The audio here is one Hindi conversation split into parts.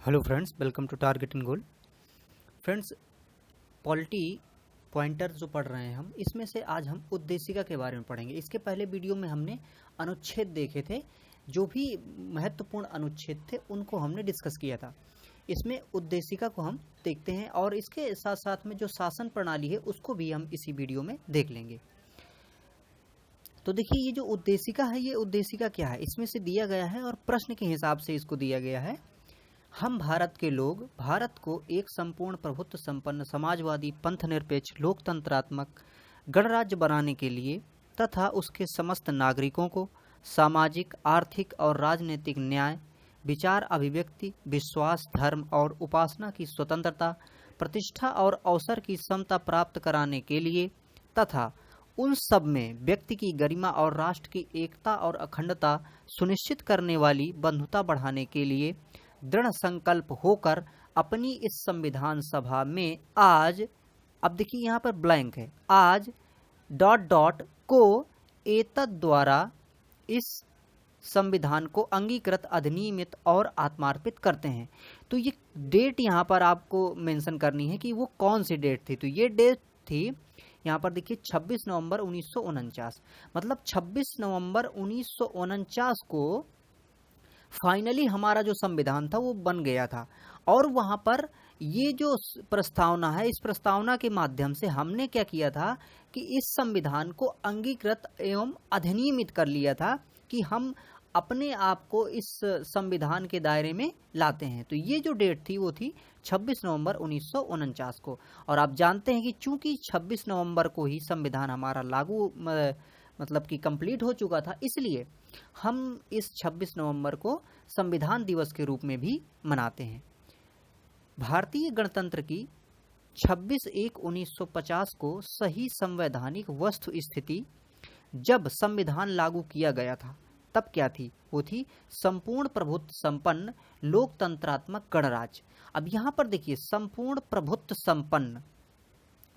Hello friends, welcome to target and goal. Friends, polity pointer जो पढ़ रहे हैं हम, इसमें से आज हम उद्देशिका के बारे में पढ़ेंगे। इसके पहले वीडियो में हमने अनुच्छेद देखे थे, जो भी महत्वपूर्ण अनुच्छेद थे उनको हमने डिस्कस किया था। इसमें उद्देशिका को हम देखते हैं और इसके साथ साथ में जो शासन प्रणाली है उसको भी हम इसी वीडियो में देख लेंगे। तो देखिए, ये जो उद्देशिका है, ये उद्देशिका क्या है, इसमें से दिया गया है और प्रश्न के हिसाब से इसको दिया गया है। हम भारत के लोग भारत को एक संपूर्ण प्रभुत्व संपन्न समाजवादी पंथनिरपेक्ष लोकतंत्रात्मक गणराज्य बनाने के लिए तथा उसके समस्त नागरिकों को सामाजिक, आर्थिक और राजनीतिक न्याय, विचार अभिव्यक्ति, विश्वास, धर्म और उपासना की स्वतंत्रता, प्रतिष्ठा और अवसर की समता प्राप्त कराने के लिए तथा उन सब में व्यक्ति की गरिमा और राष्ट्र की एकता और अखंडता सुनिश्चित करने वाली बंधुता बढ़ाने के लिए दृढ़ संकल्प होकर अपनी इस संविधान सभा में आज, अब देखिए यहाँ पर ब्लैंक है, आज ... को एतद द्वारा इस संविधान को अंगीकृत, अधिनियमित और आत्मार्पित करते हैं। तो ये डेट यहाँ पर आपको मेंशन करनी है कि वो कौन सी डेट थी। तो ये डेट थी यहाँ पर देखिए 26 नवंबर 1949। मतलब 26 नवंबर 1949 को फाइनली हमारा जो संविधान था वो बन गया था। और वहाँ पर ये जो प्रस्तावना है, इस प्रस्तावना के माध्यम से हमने क्या किया था कि इस संविधान को अंगीकृत एवं अधिनियमित कर लिया था कि हम अपने आप को इस संविधान के दायरे में लाते हैं। तो ये जो डेट थी वो थी 26 नवंबर 1949 को। और आप जानते हैं कि चूंकि 26 नवंबर को ही संविधान हमारा लागू मतलब कि कंप्लीट हो चुका था, इसलिए हम इस 26 नवंबर को संविधान दिवस के रूप में भी मनाते हैं। भारतीय गणतंत्र की 26/1/1950 को सही संवैधानिक वस्तु स्थिति जब संविधान लागू किया गया था, तब क्या थी? वो थी संपूर्ण प्रभुत्व संपन्न लोकतंत्रात्मक गणराज्य। अब यहाँ पर देखिए, संपूर्ण प्रभुत्व संपन्न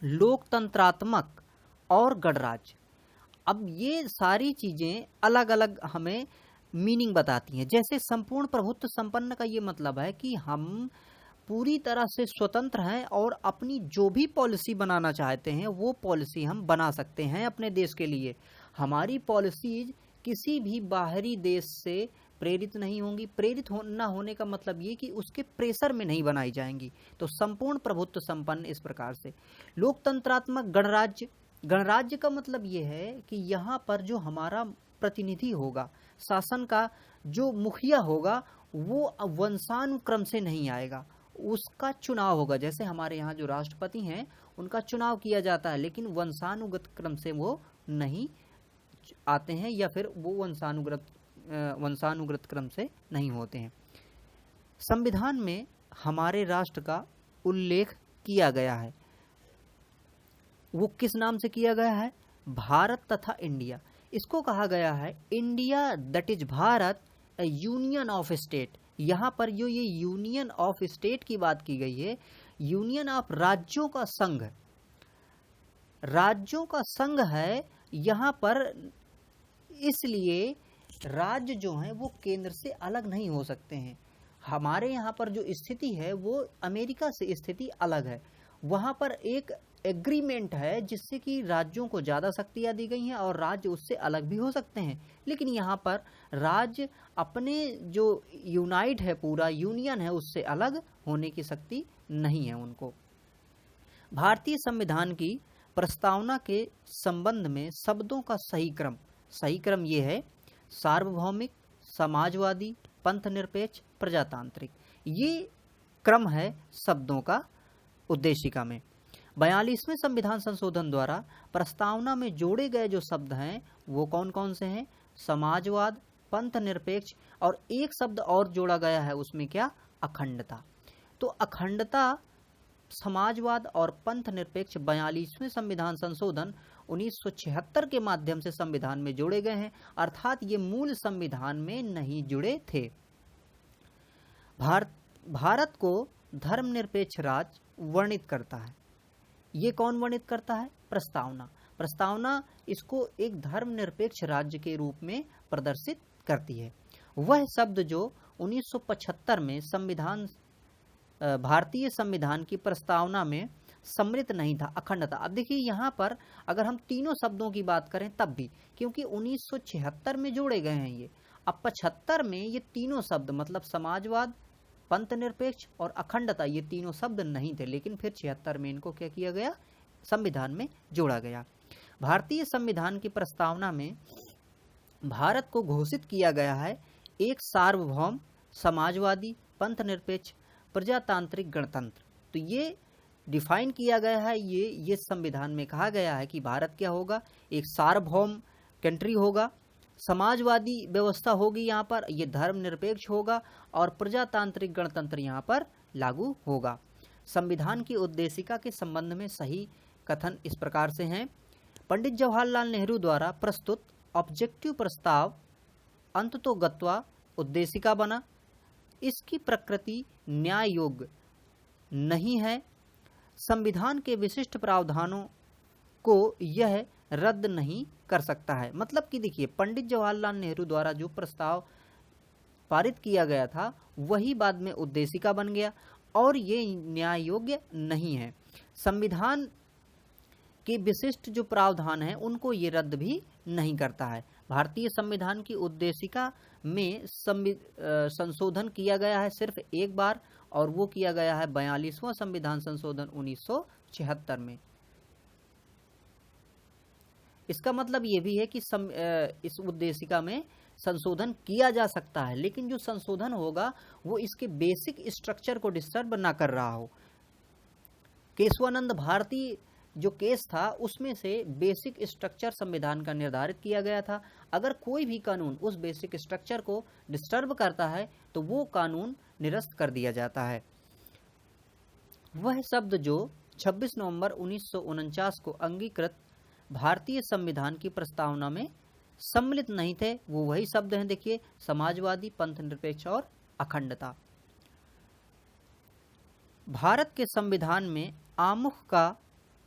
लोकतंत्रात्मक और गणराज्य, अब ये सारी चीजें अलग अलग हमें मीनिंग बताती हैं। जैसे संपूर्ण प्रभुत्व संपन्न का ये मतलब है कि हम पूरी तरह से स्वतंत्र हैं और अपनी जो भी पॉलिसी बनाना चाहते हैं वो पॉलिसी हम बना सकते हैं अपने देश के लिए। हमारी पॉलिसीज किसी भी बाहरी देश से प्रेरित नहीं होंगी। प्रेरित न होने का मतलब ये कि उसके प्रेशर में नहीं बनाई जाएंगी। तो संपूर्ण प्रभुत्व संपन्न इस प्रकार से। लोकतंत्रात्मक गणराज्य, गणराज्य का मतलब ये है कि यहाँ पर जो हमारा प्रतिनिधि होगा, शासन का जो मुखिया होगा, वो वंशानुक्रम से नहीं आएगा, उसका चुनाव होगा। जैसे हमारे यहाँ जो राष्ट्रपति हैं उनका चुनाव किया जाता है, लेकिन वंशानुगत क्रम से वो नहीं आते हैं, या फिर वो वंशानुगत क्रम से नहीं होते हैं। संविधान में हमारे राष्ट्र का उल्लेख किया गया है, वो किस नाम से किया गया है? भारत तथा इंडिया। इसको कहा गया है India, that is Bharat, A union of state. यहाँ पर जो ये यूनियन ऑफ स्टेट की बात की गई है, यूनियन ऑफ राज्यों का संघ, राज्यों का संघ है यहाँ पर। इसलिए राज्य जो हैं वो केंद्र से अलग नहीं हो सकते हैं। हमारे यहाँ पर जो स्थिति है वो अमेरिका से स्थिति अलग है। वहाँ पर एक एग्रीमेंट है जिससे कि राज्यों को ज़्यादा शक्तियाँ दी गई हैं और राज्य उससे अलग भी हो सकते हैं। लेकिन यहाँ पर राज्य अपने जो यूनाइट है, पूरा यूनियन है, उससे अलग होने की शक्ति नहीं है उनको। भारतीय संविधान की प्रस्तावना के संबंध में शब्दों का सही क्रम ये है: सार्वभौमिक, समाजवादी, पंथनिरपेक्ष, प्रजातांत्रिक। ये क्रम है शब्दों का उद्देशिका में। 42वें संविधान संशोधन द्वारा प्रस्तावना में जोड़े गए जो शब्द हैं वो कौन कौन से हैं? समाजवाद, पंथनिरपेक्ष, और एक शब्द और जोड़ा गया है उसमें, क्या? अखंडता। तो अखंडता, समाजवाद और पंथनिरपेक्ष 42वें संविधान संशोधन 1976 के माध्यम से संविधान में जोड़े गए हैं, अर्थात ये मूल संविधान में नहीं जुड़े थे। भारत को धर्मनिरपेक्ष राज्य वर्णित करता है। ये कौन वर्णित करता है? प्रस्तावना इसको एक धर्मनिरपेक्ष राज्य के रूप में प्रदर्शित करती है। वह शब्द जो 1975 में संविधान भारतीय संविधान की प्रस्तावना में सम्मिलित नहीं था, अखंडता। अब देखिए यहाँ पर अगर हम तीनों शब्दों की बात करें तब भी, क्योंकि 1976 में जोड़े गए हैं ये। अब 75 में ये तीनों शब्द मतलब समाजवाद, पंथनिरपेक्ष और अखंडता, ये तीनों शब्द नहीं थे, लेकिन फिर 76 में इनको क्या किया गया, संविधान में जोड़ा गया। भारतीय संविधान की प्रस्तावना में भारत को घोषित किया गया है एक सार्वभौम, समाजवादी, पंथनिरपेक्ष, प्रजातांत्रिक गणतंत्र। तो ये डिफाइन किया गया है, ये संविधान में कहा गया है कि भारत क्या होगा, एक सार्वभौम कंट्री होगा, समाजवादी व्यवस्था होगी यहाँ पर, ये धर्मनिरपेक्ष होगा और प्रजातांत्रिक गणतंत्र यहाँ पर लागू होगा। संविधान की उद्देशिका के संबंध में सही कथन इस प्रकार से हैं। पंडित जवाहरलाल नेहरू द्वारा प्रस्तुत ऑब्जेक्टिव प्रस्ताव अंततोगत्वा उद्देशिका बना। इसकी प्रकृति न्याय योग्य नहीं है। संविधान के विशिष्ट प्रावधानों को यह रद्द नहीं कर सकता है। मतलब कि देखिए, पंडित जवाहरलाल नेहरू द्वारा जो प्रस्ताव पारित किया गया था वही बाद में उद्देशिका बन गया और ये न्याय योग्य नहीं है। संविधान के विशिष्ट जो प्रावधान हैं उनको ये रद्द भी नहीं करता है। भारतीय संविधान की उद्देशिका में संशोधन किया गया है सिर्फ एक बार, और वो किया गया है 42वां संविधान संशोधन 1976 में। इसका मतलब ये भी है कि इस उद्देशिका में संशोधन किया जा सकता है, लेकिन जो संशोधन होगा वो इसके बेसिक स्ट्रक्चर को डिस्टर्ब ना कर रहा हो। केशवानंद भारती जो केस था उसमें से बेसिक स्ट्रक्चर संविधान का निर्धारित किया गया था। अगर कोई भी कानून उस बेसिक स्ट्रक्चर को डिस्टर्ब करता है तो वो कानून निरस्त कर दिया जाता है। वह शब्द जो 26 नवंबर 1949 को अंगीकृत भारतीय संविधान की प्रस्तावना में सम्मिलित नहीं थे, वो वही शब्द हैं, देखिए, समाजवादी, पंथनिरपेक्ष और अखंडता। भारत के संविधान में आमुख का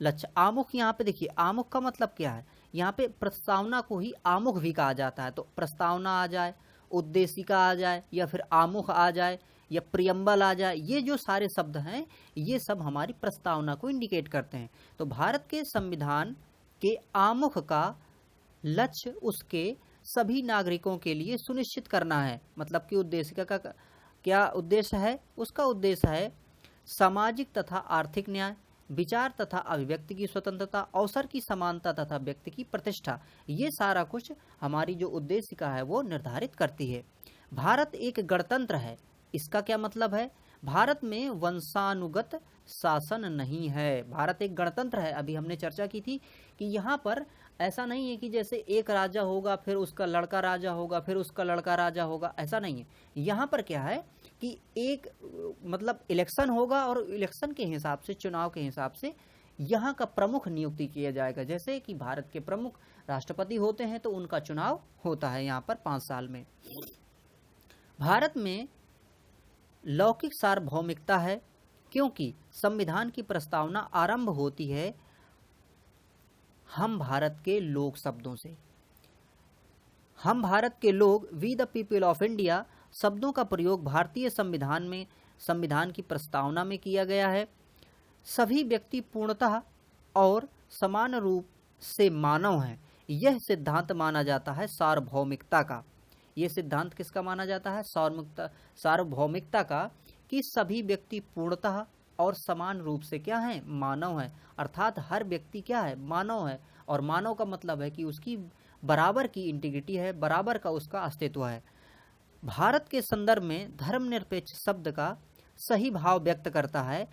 लक्ष्य, आमुख यहाँ पे देखिए, आमुख का मतलब क्या है, यहाँ पे प्रस्तावना को ही आमुख भी कहा जाता है। तो प्रस्तावना आ जाए, उद्देशिका आ जाए, या फिर आमुख आ जाए, या प्रियम्बल आ जाए, ये जो सारे शब्द हैं ये सब हमारी प्रस्तावना को इंडिकेट करते हैं। तो भारत के संविधान के आमुख का लक्ष्य उसके सभी नागरिकों के लिए सुनिश्चित करना है। मतलब कि उद्देशिका का क्या उद्देश्य है, उसका उद्देश्य है सामाजिक तथा आर्थिक न्याय, विचार तथा अभिव्यक्ति की स्वतंत्रता, अवसर की समानता तथा व्यक्ति की प्रतिष्ठा, ये सारा कुछ हमारी जो उद्देशिका है वो निर्धारित करती है। भारत एक गणतंत्र है, इसका क्या मतलब है, भारत में वंशानुगत शासन नहीं है। भारत एक गणतंत्र है। अभी हमने चर्चा की थी कि यहाँ पर ऐसा नहीं है कि जैसे एक राजा होगा फिर उसका लड़का राजा होगा फिर उसका लड़का राजा होगा, ऐसा नहीं है। यहाँ पर क्या है कि एक मतलब इलेक्शन होगा और इलेक्शन के हिसाब से, चुनाव के हिसाब से यहाँ का प्रमुख नियुक्ति किया जाएगा। जैसे कि भारत के प्रमुख राष्ट्रपति होते हैं तो उनका चुनाव होता है यहाँ पर 5 साल में। भारत में लौकिक सार्वभौमिकता है क्योंकि संविधान की प्रस्तावना आरंभ होती है हम भारत के लोग शब्दों से। हम भारत के लोग, we the people of India शब्दों का प्रयोग भारतीय संविधान में, संविधान की प्रस्तावना में किया गया है। सभी व्यक्ति पूर्णतः और समान रूप से मानव हैं, यह सिद्धांत माना जाता है सार्वभौमिकता का। यह सिद्धांत किसका माना जाता है, सार्वभौमिकता का, कि सभी व्यक्ति पूर्णतः और समान रूप से क्या है, मानव है। अर्थात हर व्यक्ति क्या है, मानव है। और मानव का मतलब है कि उसकी बराबर की इंटीग्रिटी है, बराबर का उसका अस्तित्व है। भारत के संदर्भ में धर्मनिरपेक्ष शब्द का सही भाव व्यक्त करता है।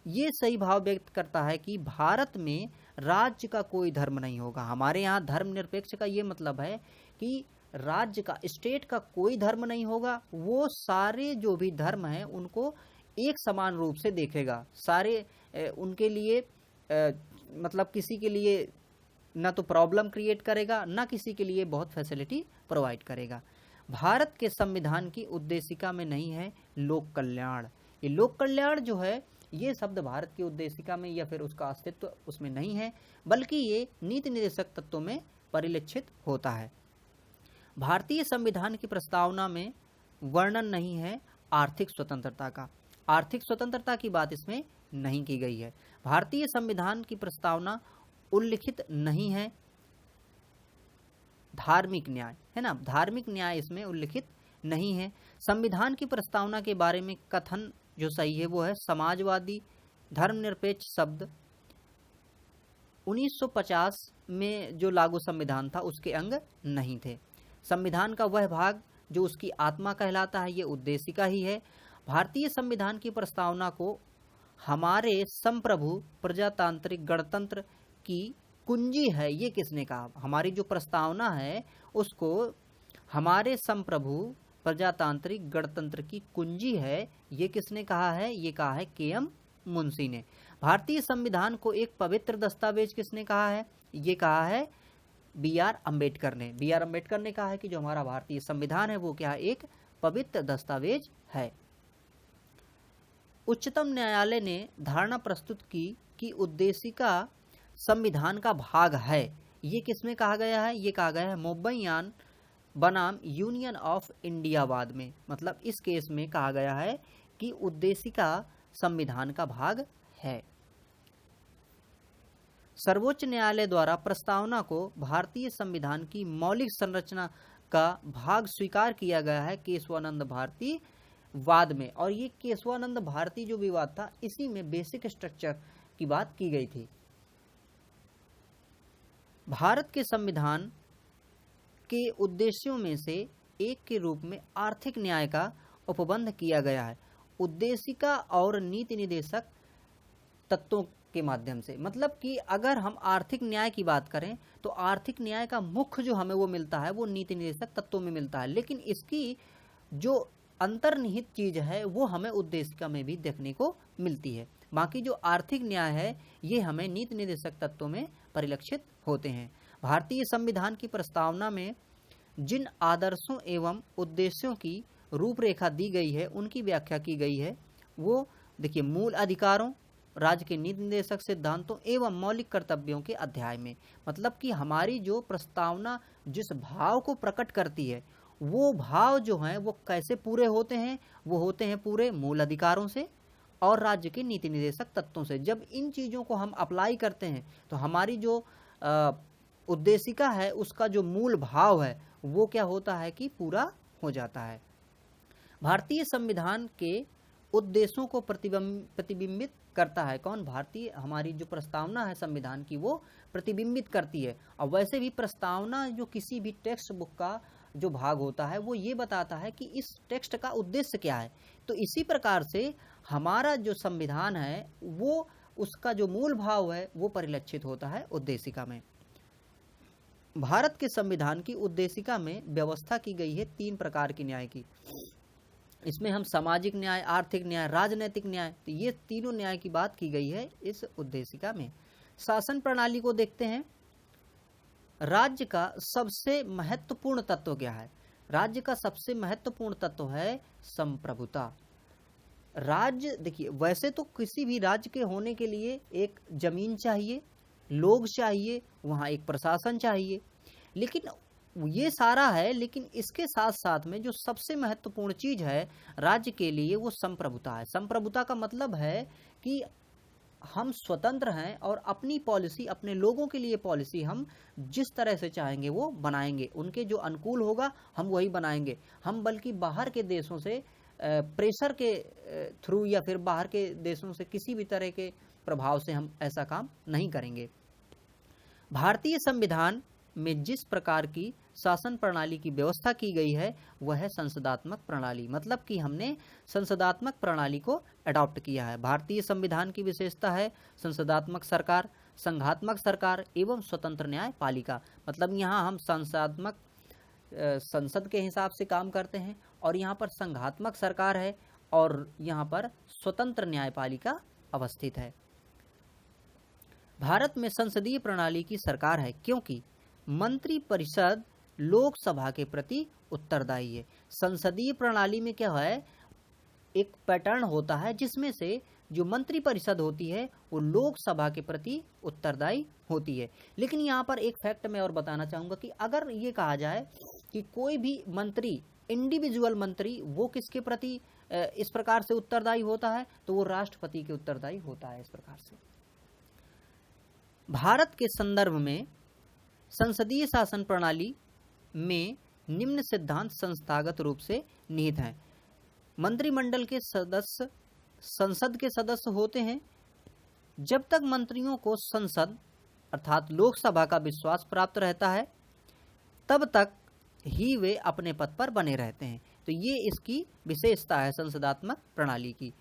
ये सही भाव व्यक्त करता है कि भारत में राज्य का कोई धर्म नहीं होगा। हमारे यहाँ धर्मनिरपेक्ष का ये मतलब है कि राज्य का, स्टेट का कोई धर्म नहीं होगा। वो सारे जो भी धर्म हैं उनको एक समान रूप से देखेगा। सारे उनके लिए मतलब किसी के लिए ना तो प्रॉब्लम क्रिएट करेगा, ना किसी के लिए बहुत फैसिलिटी प्रोवाइड करेगा। भारत के संविधान की उद्देशिका में नहीं है लोक कल्याण। ये लोक कल्याण जो है ये शब्द भारत की उद्देशिका में या फिर उसका अस्तित्व उसमें नहीं है, बल्कि ये नीति निर्देशक तत्वों में परिलक्षित होता है। भारतीय संविधान की प्रस्तावना में वर्णन नहीं है आर्थिक स्वतंत्रता का। आर्थिक स्वतंत्रता की बात इसमें नहीं की गई है। भारतीय संविधान की प्रस्तावना उल्लिखित नहीं है। धार्मिक न्याय है ना, धार्मिक न्याय इसमें उल्लिखित नहीं है। संविधान की प्रस्तावना के बारे में कथन जो सही है वो है समाजवादी धर्मनिरपेक्ष शब्द 1950 में जो लागू संविधान था उसके अंग नहीं थे। संविधान का वह भाग जो उसकी आत्मा कहलाता है ये उद्देशिका ही है। भारतीय संविधान की प्रस्तावना को हमारे संप्रभु प्रजातांत्रिक गणतंत्र की कुंजी है, ये किसने कहा? हमारी जो प्रस्तावना है उसको हमारे संप्रभु प्रजातांत्रिक गणतंत्र की कुंजी है, ये किसने कहा है? ये कहा है के.एम. मुंशी ने। भारतीय संविधान को एक पवित्र दस्तावेज किसने कहा है? ये कहा है बी.आर. अम्बेडकर ने। बी.आर. अम्बेडकर ने कहा है कि जो हमारा भारतीय संविधान है वो क्या है? एक पवित्र दस्तावेज है। उच्चतम न्यायालय ने धारणा प्रस्तुत की कि उद्देशिका संविधान का भाग है। ये किसमें कहा गया है? ये कहा गया है मुंबईयान बनाम यूनियन ऑफ इंडियावाद में। मतलब इस केस में कहा गया है कि उद्देशिका संविधान का भाग है। सर्वोच्च न्यायालय द्वारा प्रस्तावना को भारतीय संविधान की मौलिक संरचना का भाग स्वीकार किया गया है केशवानंद भारती वाद में। और ये केशवानंद भारती जो विवाद था इसी में बेसिक स्ट्रक्चर की बात की गई थी। भारत के संविधान के उद्देश्यों में से एक के रूप में आर्थिक न्याय का उपबंध किया गया है उद्देशिका और नीति निर्देशक तत्वों के माध्यम से। मतलब कि अगर हम आर्थिक न्याय की बात करें तो आर्थिक न्याय का मुख्य जो हमें वो मिलता है वो नीति निर्देशक तत्वों में मिलता है, लेकिन इसकी जो अंतर्निहित चीज है वो हमें उद्देशिका में भी देखने को मिलती है। बाकी जो आर्थिक न्याय है ये हमें नीति निर्देशक तत्वों में परिलक्षित होते हैं। भारतीय संविधान की प्रस्तावना में जिन आदर्शों एवं उद्देश्यों की रूपरेखा दी गई है उनकी व्याख्या की गई है। वो देखिए मूल अधिकारों, राज्य के नीति निर्देशक सिद्धांतों एवं मौलिक कर्तव्यों के अध्याय में। मतलब कि हमारी जो प्रस्तावना जिस भाव को प्रकट करती है वो भाव जो हैं वो कैसे पूरे होते हैं? वो होते हैं पूरे मूल अधिकारों से और राज्य के नीति निर्देशक तत्वों से। जब इन चीज़ों को हम अप्लाई करते हैं तो हमारी जो उद्देशिका है उसका जो मूल भाव है वो क्या होता है कि पूरा हो जाता है। भारतीय संविधान के उद्देश्यों को प्रतिबिंबित करता है कौन? भारतीय हमारी जो प्रस्तावना है संविधान की वो प्रतिबिंबित करती है। और वैसे भी प्रस्तावना जो किसी भी टेक्स्ट बुक का जो भाग होता है वो ये बताता है कि इस टेक्स्ट का उद्देश्य क्या है। तो इसी प्रकार से हमारा जो संविधान है वो उसका जो मूल भाव है वो परिलक्षित होता है उद्देशिका में। भारत के संविधान की उद्देशिका में व्यवस्था की गई है 3 प्रकार की न्याय की। इसमें हम सामाजिक न्याय, आर्थिक न्याय, राजनैतिक न्याय, तो ये तीनों न्याय की बात की गई है इस उद्देशिका में। शासन प्रणाली को देखते हैं। राज्य का सबसे महत्वपूर्ण तत्व क्या है? राज्य का सबसे महत्वपूर्ण तत्व है संप्रभुता। राज्य देखिए वैसे तो किसी भी राज्य के होने के लिए एक जमीन चाहिए, लोग चाहिए, वहाँ एक प्रशासन चाहिए, लेकिन ये सारा है। लेकिन इसके साथ साथ में जो सबसे महत्वपूर्ण चीज है राज्य के लिए वो संप्रभुता है। संप्रभुता का मतलब है कि हम स्वतंत्र हैं और अपनी पॉलिसी, अपने लोगों के लिए पॉलिसी हम जिस तरह से चाहेंगे वो बनाएंगे। उनके जो अनुकूल होगा हम वही बनाएंगे। हम बल्कि बाहर के देशों से प्रेशर के थ्रू या फिर बाहर के देशों से किसी भी तरह के प्रभाव से हम ऐसा काम नहीं करेंगे। भारतीय संविधान में जिस प्रकार की शासन प्रणाली की व्यवस्था की गई है वह है संसदात्मक प्रणाली। मतलब कि हमने संसदात्मक प्रणाली को अडॉप्ट किया है। भारतीय संविधान की विशेषता है संसदात्मक सरकार, संघात्मक सरकार एवं स्वतंत्र न्यायपालिका। मतलब यहाँ हम संसदात्मक संसद के हिसाब से काम करते हैं और यहाँ पर संघात्मक सरकार है और यहाँ पर स्वतंत्र न्यायपालिका अवस्थित है। भारत में संसदीय प्रणाली की सरकार है क्योंकि मंत्री परिषद लोकसभा के प्रति उत्तरदायी है। संसदीय प्रणाली में क्या है, एक पैटर्न होता है जिसमें से जो मंत्री परिषद होती है वो लोकसभा के प्रति उत्तरदायी होती है। लेकिन यहाँ पर एक फैक्ट मैं और बताना चाहूँगा कि अगर ये कहा जाए कि कोई भी मंत्री, इंडिविजुअल मंत्री, वो किसके प्रति इस प्रकार से उत्तरदायी होता है, तो वो राष्ट्रपति के उत्तरदायी होता है। इस प्रकार से भारत के संदर्भ में संसदीय शासन प्रणाली में निम्न सिद्धांत संस्थागत रूप से निहित हैं। मंत्रिमंडल के सदस्य संसद के सदस्य होते हैं। जब तक मंत्रियों को संसद अर्थात लोकसभा का विश्वास प्राप्त रहता है, तब तक ही वे अपने पद पर बने रहते हैं। तो ये इसकी विशेषता है संसदात्मक प्रणाली की।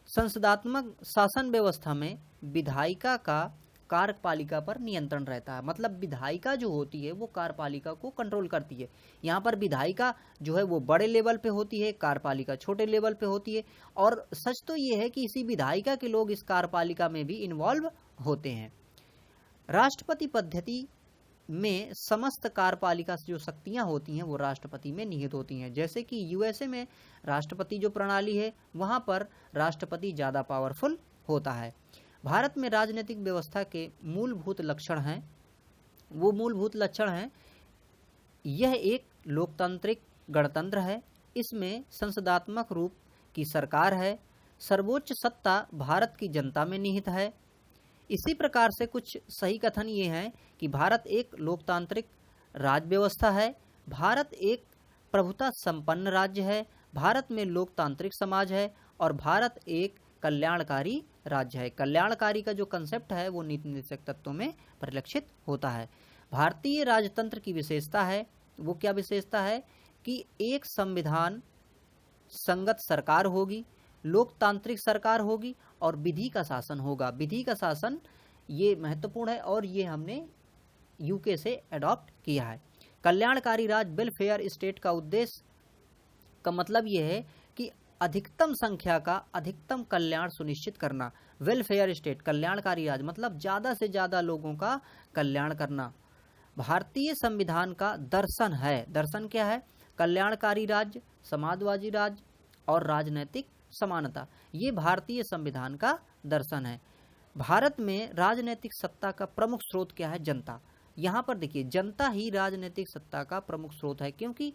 संसदात्मक शासन व्यवस्था में विधायिका का कार्यपालिका पर नियंत्रण रहता है। मतलब विधायिका जो होती है वो कार्यपालिका को कंट्रोल करती है। यहाँ पर विधायिका जो है वो बड़े लेवल पे होती है, कार्यपालिका छोटे लेवल पे होती है। और सच तो ये है कि इसी विधायिका के लोग इस कार्यपालिका में भी इन्वॉल्व होते हैं। राष्ट्रपति पद्धति में समस्त कार्यपालिका से जो शक्तियां होती हैं वो राष्ट्रपति में निहित होती हैं। जैसे कि यूएसए में राष्ट्रपति जो प्रणाली है वहाँ पर राष्ट्रपति ज़्यादा पावरफुल होता है। भारत में राजनीतिक व्यवस्था के मूलभूत लक्षण हैं, वो मूलभूत लक्षण हैं, यह एक लोकतांत्रिक गणतंत्र है, इसमें संसदात्मक रूप की सरकार है, सर्वोच्च सत्ता भारत की जनता में निहित है। इसी प्रकार से कुछ सही कथन ये हैं कि भारत एक लोकतांत्रिक राज्य व्यवस्था है, भारत एक प्रभुता संपन्न राज्य है, भारत में लोकतांत्रिक समाज है और भारत एक कल्याणकारी राज्य है। कल्याणकारी का जो कंसेप्ट है वो नीति निर्देशक तत्वों में परिलक्षित होता है। भारतीय राजतंत्र की विशेषता है, वो क्या विशेषता है कि एक संविधान संगत सरकार होगी, लोकतांत्रिक सरकार होगी और विधि का शासन होगा। विधि का शासन ये महत्वपूर्ण है और ये हमने यूके से अडॉप्ट किया है। कल्याणकारी राज्य वेलफेयर स्टेट का उद्देश्य का मतलब ये है कि अधिकतम संख्या का अधिकतम कल्याण सुनिश्चित करना। वेलफेयर स्टेट कल्याणकारी राज्य मतलब ज़्यादा से ज़्यादा लोगों का कल्याण करना। भारतीय संविधान का दर्शन है, दर्शन क्या है? कल्याणकारी राज्य, समाजवादी राज्य और राजनैतिक समानता, ये भारतीय संविधान का दर्शन है। भारत में राजनीतिक सत्ता का प्रमुख स्रोत क्या है? जनता। यहाँ पर देखिए जनता ही राजनीतिक सत्ता का प्रमुख स्रोत है, क्योंकि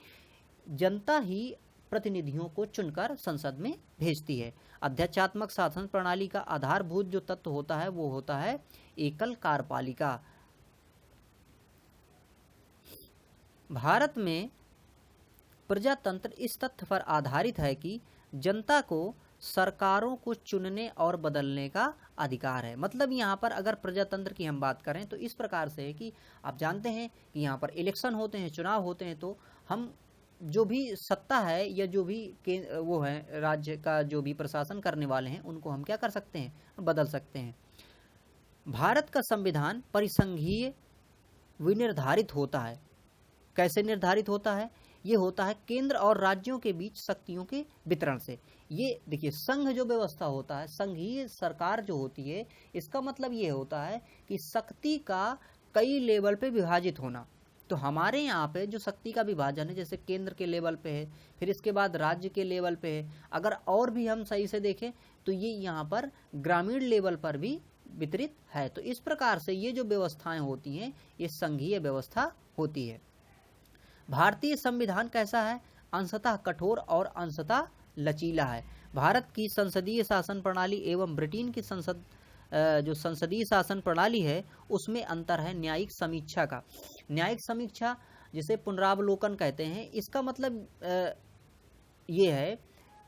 जनता ही प्रतिनिधियों को चुनकर संसद में भेजती है। अध्यक्षात्मक शासन प्रणाली का आधारभूत जो तत्व होता है वो होता है एकल कार्यपालिका। भारत में प्रजातंत्र इस तथ्य पर आधारित है कि जनता को सरकारों को चुनने और बदलने का अधिकार है। मतलब यहाँ पर अगर प्रजातंत्र की हम बात करें तो इस प्रकार से है कि आप जानते हैं कि यहाँ पर इलेक्शन होते हैं, चुनाव होते हैं, तो हम जो भी सत्ता है या जो भी वो है राज्य का जो भी प्रशासन करने वाले हैं उनको हम क्या कर सकते हैं? बदल सकते हैं। भारत का संविधान परिसंघीय विनिर्धारित होता है। कैसे निर्धारित होता है? ये होता है केंद्र और राज्यों के बीच शक्तियों के वितरण से। ये देखिए संघ जो व्यवस्था होता है, संघीय सरकार जो होती है, इसका मतलब ये होता है कि शक्ति का कई लेवल पे विभाजित होना। तो हमारे यहाँ पे जो शक्ति का विभाजन है जैसे केंद्र के लेवल पे है, फिर इसके बाद राज्य के लेवल पे है, अगर और भी हम सही से देखें तो ये यहाँ पर ग्रामीण लेवल पर भी वितरित है। तो इस प्रकार से ये जो व्यवस्थाएं होती हैं ये संघीय व्यवस्था होती है। भारतीय संविधान कैसा है? अंशतः कठोर और अंशतः लचीला है। भारत की संसदीय शासन प्रणाली एवं ब्रिटेन की जो संसदीय शासन प्रणाली है उसमें अंतर है न्यायिक समीक्षा का। न्यायिक समीक्षा जिसे पुनरावलोकन कहते हैं, इसका मतलब ये है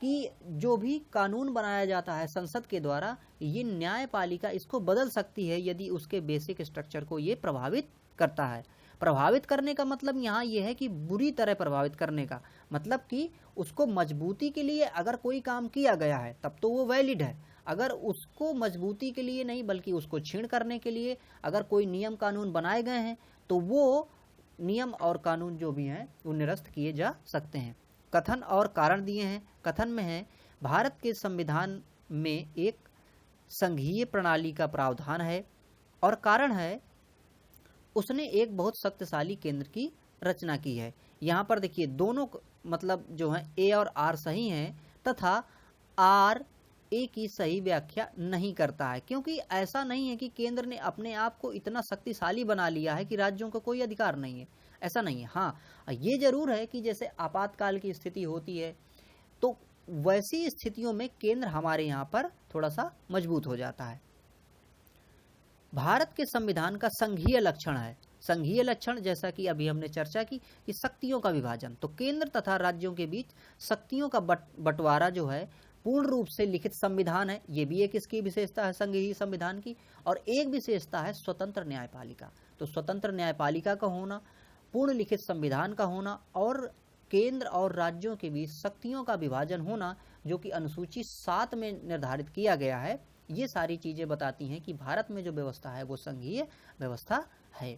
कि जो भी कानून बनाया जाता है संसद के द्वारा, ये न्यायपालिका इसको बदल सकती है यदि उसके बेसिक स्ट्रक्चर को ये प्रभावित करता है। प्रभावित करने का मतलब यहाँ ये है कि बुरी तरह प्रभावित करने का मतलब कि उसको मजबूती के लिए अगर कोई काम किया गया है तब तो वो वैलिड है। अगर उसको मजबूती के लिए नहीं बल्कि उसको छीण करने के लिए अगर कोई नियम कानून बनाए गए हैं तो वो नियम और कानून जो भी हैं वो निरस्त किए जा सकते हैं। कथन और कारण दिए हैं। कथन में है भारत के संविधान में एक संघीय प्रणाली का प्रावधान है और कारण है उसने एक बहुत शक्तिशाली केंद्र की रचना की है। यहाँ पर देखिए दोनों मतलब जो है ए और आर सही हैं तथा आर ए की सही व्याख्या नहीं करता है, क्योंकि ऐसा नहीं है कि केंद्र ने अपने आप को इतना शक्तिशाली बना लिया है कि राज्यों को कोई अधिकार नहीं है। ऐसा नहीं है। हाँ, ये जरूर है कि जैसे आपातकाल की स्थिति होती है तो वैसी स्थितियों में केंद्र हमारे यहाँ पर थोड़ा सा मजबूत हो जाता है। भारत के संविधान का संघीय लक्षण है। संघीय लक्षण जैसा कि अभी हमने चर्चा की कि शक्तियों का विभाजन, तो केंद्र तथा राज्यों के बीच शक्तियों का बंटवारा जो है पूर्ण रूप से लिखित संविधान है। ये भी एक इसकी विशेषता है संघीय संविधान की। और एक विशेषता है स्वतंत्र न्यायपालिका। तो स्वतंत्र न्यायपालिका का होना, पूर्ण लिखित संविधान का होना और केंद्र और राज्यों के बीच शक्तियों का विभाजन होना, जो कि अनुसूची 7 में निर्धारित किया गया है, ये सारी चीजें बताती हैं कि भारत में जो व्यवस्था है वो संघीय व्यवस्था है।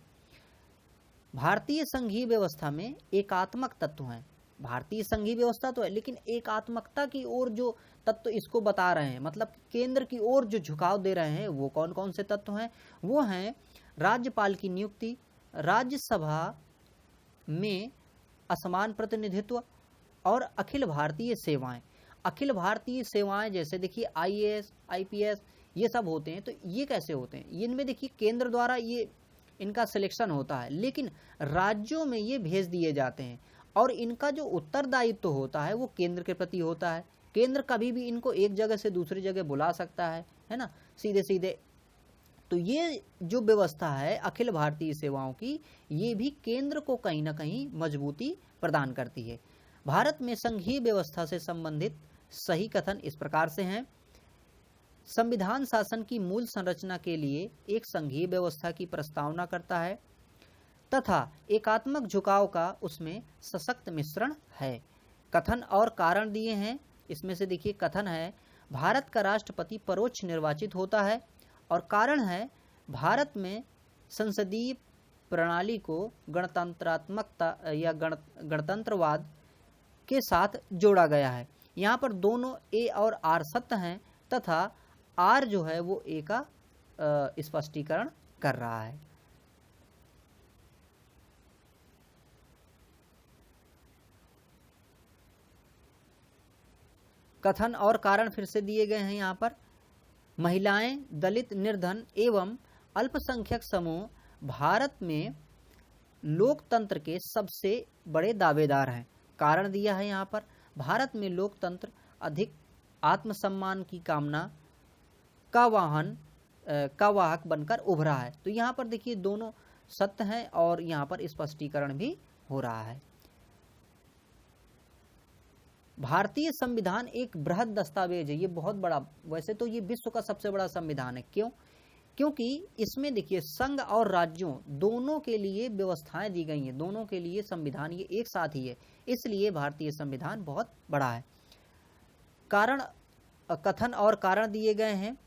भारतीय संघीय व्यवस्था में एकात्मक तत्व हैं। भारतीय संघीय व्यवस्था तो है, लेकिन एकात्मकता की ओर जो तत्व इसको बता रहे हैं, मतलब केंद्र की ओर जो झुकाव दे रहे हैं, वो कौन कौन से तत्व हैं? वो हैं राज्यपाल की नियुक्ति, राज्यसभा में असमान प्रतिनिधित्व और अखिल भारतीय सेवाएं। अखिल भारतीय सेवाएं जैसे देखिए IAS, IPS ये सब होते हैं। तो ये कैसे होते हैं? इनमें देखिए केंद्र द्वारा ये इनका सिलेक्शन होता है, लेकिन राज्यों में ये भेज दिए जाते हैं और इनका जो उत्तरदायित्व होता है वो केंद्र के प्रति होता है। केंद्र कभी भी इनको एक जगह से दूसरी जगह बुला सकता है ना, सीधे सीधे। तो ये जो व्यवस्था है अखिल भारतीय सेवाओं की, ये भी केंद्र को कहीं ना कहीं मजबूती प्रदान करती है। भारत में संघीय व्यवस्था से संबंधित सही कथन इस प्रकार से हैं। संविधान शासन की मूल संरचना के लिए एक संघीय व्यवस्था की प्रस्तावना करता है तथा एकात्मक झुकाव का उसमें सशक्त मिश्रण है। कथन और कारण दिए हैं। इसमें से देखिए कथन है, भारत का राष्ट्रपति परोक्ष निर्वाचित होता है, और कारण है भारत में संसदीय प्रणाली को गणतंत्रात्मकता या गणतंत्रवाद के साथ जोड़ा गया है। यहाँ पर दोनों ए और आर सत्य हैं तथा आर जो है वो ए का स्पष्टीकरण कर रहा है। कथन और कारण फिर से दिए गए हैं यहाँ पर। महिलाएं, दलित, निर्धन एवं अल्पसंख्यक समूह भारत में लोकतंत्र के सबसे बड़े दावेदार हैं। कारण दिया है यहाँ पर, भारत में लोकतंत्र अधिक आत्मसम्मान की कामना का वाहक बनकर उभरा है। तो यहाँ पर देखिए दोनों सत्य हैं और यहाँ पर स्पष्टीकरण भी हो रहा है। भारतीय संविधान एक बृहद दस्तावेज है, ये बहुत बड़ा, वैसे तो ये विश्व का सबसे बड़ा संविधान है। क्यों? क्योंकि इसमें देखिए संघ और राज्यों दोनों के लिए व्यवस्थाएं दी गई हैं, दोनों के लिए संविधान ये एक साथ ही है, इसलिए भारतीय संविधान बहुत बड़ा है। कारण, कथन और कारण दिए गए हैं।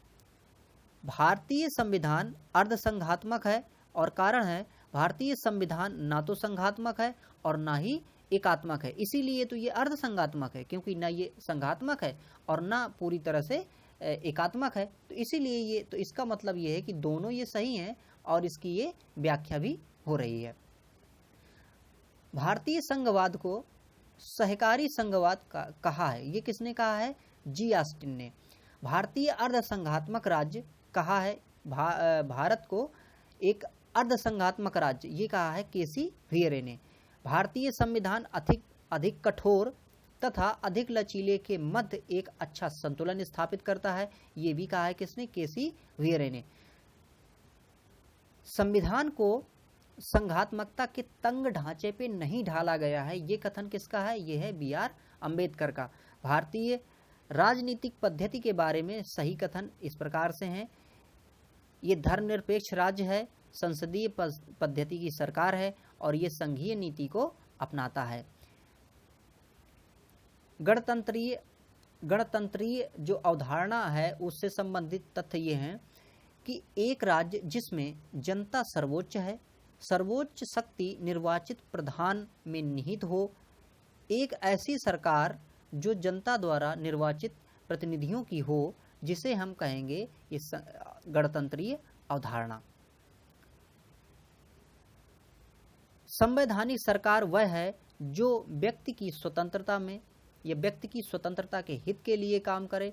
भारतीय संविधान अर्धसंघात्मक है, और कारण है भारतीय संविधान ना तो संघात्मक है और ना ही एकात्मक है, इसीलिए तो ये अर्धसंघात्मक है, क्योंकि ना ये संघात्मक है और ना पूरी तरह से एकात्मक है। तो इसीलिए ये, तो इसका मतलब ये है कि दोनों ये सही हैं और इसकी ये व्याख्या भी हो रही है। भारतीय संघवाद को सहकारी संघवाद कहा है। ये किसने कहा है? जी ऑस्टिन ने। भारतीय अर्धसंघात्मक राज्य कहा है, भारत को एक अर्धसंघात्मक राज्य, ये कहा है केसी व्हियरे ने। भारतीय संविधान अधिक कठोर तथा अधिक लचीले के मध्य एक अच्छा संतुलन स्थापित करता है, ये भी कहा है किसने? केसी व्हियरे ने। संविधान को संघात्मकता के तंग ढांचे पे नहीं ढाला गया है, ये कथन किसका है? ये है BR अम्बेडकर का। भारतीय राजनीतिक पद्धति के बारे में सही कथन इस प्रकार से हैं। ये धर्मनिरपेक्ष राज्य है, संसदीय पद्धति की सरकार है और ये संघीय नीति को अपनाता है। गणतंत्रीय जो अवधारणा है उससे संबंधित तथ्य ये हैं कि एक राज्य जिसमें जनता सर्वोच्च है, सर्वोच्च शक्ति निर्वाचित प्रधान में निहित हो, एक ऐसी सरकार जो जनता द्वारा निर्वाचित प्रतिनिधियों की हो, जिसे हम कहेंगे ये गणतंत्रीय अवधारणा। संवैधानिक सरकार वह है जो व्यक्ति की स्वतंत्रता में या व्यक्ति की स्वतंत्रता के हित के लिए काम करे,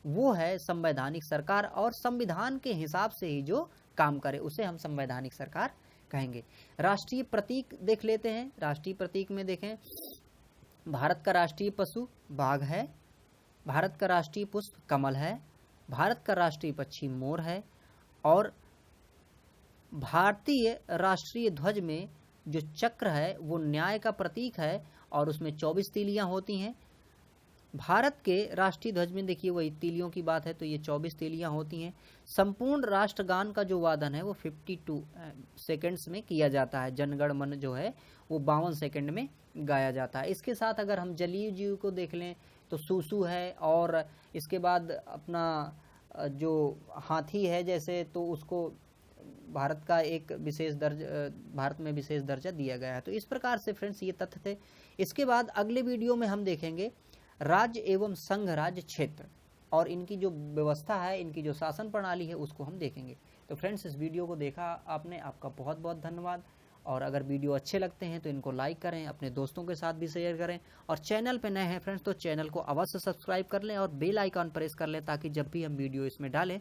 वो है संवैधानिक सरकार, और संविधान के हिसाब से ही जो काम करे उसे हम संवैधानिक सरकार कहेंगे। राष्ट्रीय प्रतीक देख लेते हैं। राष्ट्रीय प्रतीक में देखें, भारत का राष्ट्रीय पशु बाघ है, भारत का राष्ट्रीय पुष्प कमल है, भारत का राष्ट्रीय पक्षी मोर है, और भारतीय राष्ट्रीय ध्वज में जो चक्र है वो न्याय का प्रतीक है और उसमें 24 तीलियां होती हैं। भारत के राष्ट्रीय ध्वज में देखिए वही तीलियों की बात है तो ये 24 तीलियां होती हैं। संपूर्ण राष्ट्रगान का जो वादन है वो 52 सेकंड्स में किया जाता है। जनगण मन जो है वो 52 सेकंड में गाया जाता है। इसके साथ अगर हम जलीय जीव को देख लें तो सूसू है, और इसके बाद अपना जो हाथी है जैसे, तो उसको भारत का एक विशेष भारत में विशेष दर्जा दिया गया है। तो इस प्रकार से फ्रेंड्स ये तथ्य थे। इसके बाद अगले वीडियो में हम देखेंगे राज्य एवं संघ राज्य क्षेत्र और इनकी जो व्यवस्था है, इनकी जो शासन प्रणाली है उसको हम देखेंगे। तो फ्रेंड्स इस वीडियो को देखा आपने, आपका बहुत बहुत धन्यवाद। और अगर वीडियो अच्छे लगते हैं तो इनको लाइक करें, अपने दोस्तों के साथ भी शेयर करें, और चैनल पे नए हैं फ्रेंड्स तो चैनल को अवश्य सब्सक्राइब कर लें और बेल आइकॉन प्रेस कर लें ताकि जब भी हम वीडियो इसमें डालें